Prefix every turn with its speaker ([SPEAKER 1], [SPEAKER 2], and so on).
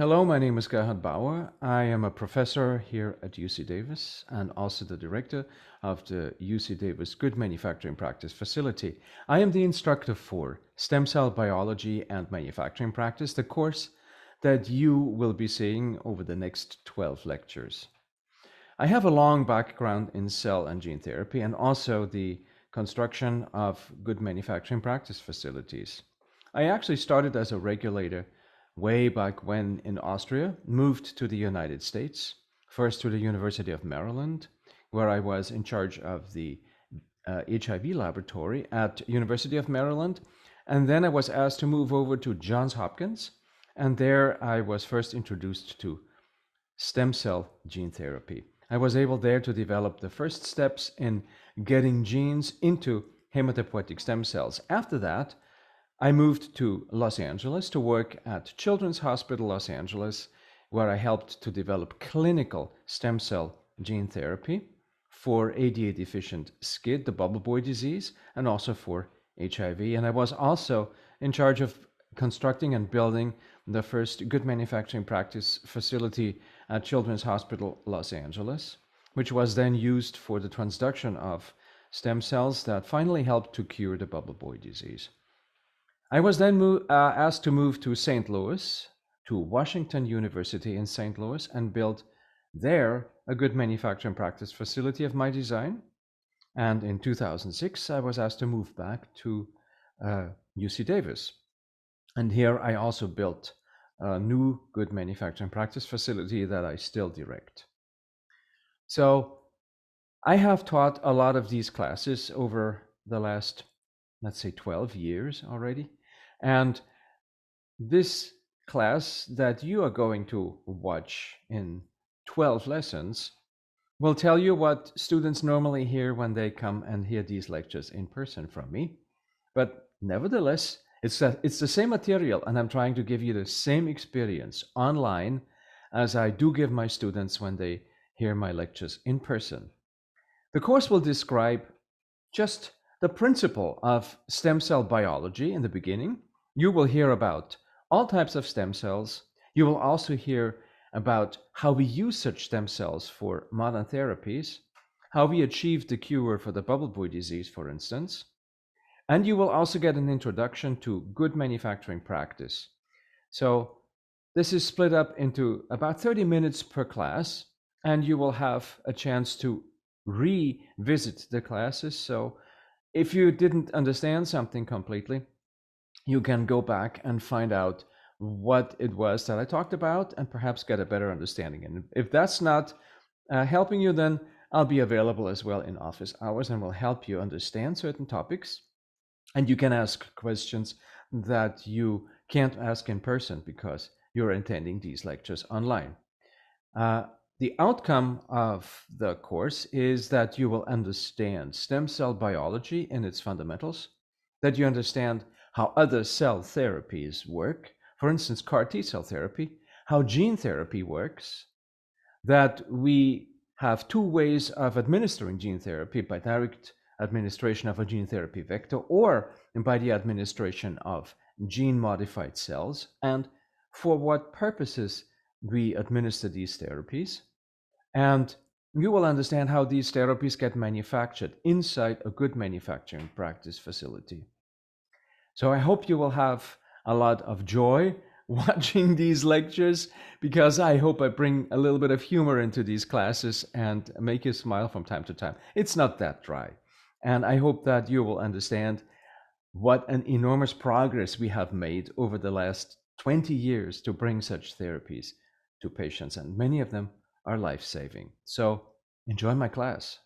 [SPEAKER 1] Hello, my name is Gerhard Bauer. I am a professor here at UC Davis and also the director of the UC Davis Good Manufacturing Practice Facility. I am the instructor for Stem Cell Biology and Manufacturing Practice, the course that you will be seeing over the next 12 lectures. I have a long background in cell and gene therapy and also the construction of good manufacturing practice facilities. I actually started as a regulator way back when in Austria, moved to the United States, first to the University of Maryland, where I was in charge of the HIV laboratory at University of Maryland. And then I was asked to move over to Johns Hopkins. And there I was first introduced to stem cell gene therapy. I was able there to develop the first steps in getting genes into hematopoietic stem cells. After that, I moved to Los Angeles to work at Children's Hospital Los Angeles, where I helped to develop clinical stem cell gene therapy for ADA deficient SCID, the bubble boy disease, and also for HIV. And I was also in charge of constructing and building the first good manufacturing practice facility at Children's Hospital Los Angeles, which was then used for the transduction of stem cells that finally helped to cure the bubble boy disease. I was then asked to move to St. Louis, to Washington University in St. Louis, and build there a good manufacturing practice facility of my design. And in 2006, I was asked to move back to UC Davis. And here I also built a new good manufacturing practice facility that I still direct. So I have taught a lot of these classes over the last, let's say, 12 years already. And this class that you are going to watch in 12 lessons will tell you what students normally hear when they come and hear these lectures in person from me. But nevertheless, it's the same material, and I'm trying to give you the same experience online as I do give my students when they hear my lectures in person. The course will describe just the principle of stem cell biology in the beginning. You will hear about all types of stem cells. You will also hear about how we use such stem cells for modern therapies, how we achieved the cure for the bubble boy disease, for instance. And you will also get an introduction to good manufacturing practice. So this is split up into about 30 minutes per class, and you will have a chance to revisit the classes. So if you didn't understand something completely, you can go back and find out what it was that I talked about and perhaps get a better understanding. And if that's not helping you, then I'll be available as well in office hours and will help you understand certain topics. And you can ask questions that you can't ask in person because you're attending these lectures online. The outcome of the course is that you will understand stem cell biology in its fundamentals, that you understand how other cell therapies work, for instance, CAR T cell therapy, how gene therapy works, that we have two ways of administering gene therapy, by direct administration of a gene therapy vector or by the administration of gene-modified cells, and for what purposes we administer these therapies. And you will understand how these therapies get manufactured inside a good manufacturing practice facility. So I hope you will have a lot of joy watching these lectures, because I hope I bring a little bit of humor into these classes and make you smile from time to time. It's not that dry. And I hope that you will understand what an enormous progress we have made over the last 20 years to bring such therapies to patients, and many of them are life-saving. So enjoy my class.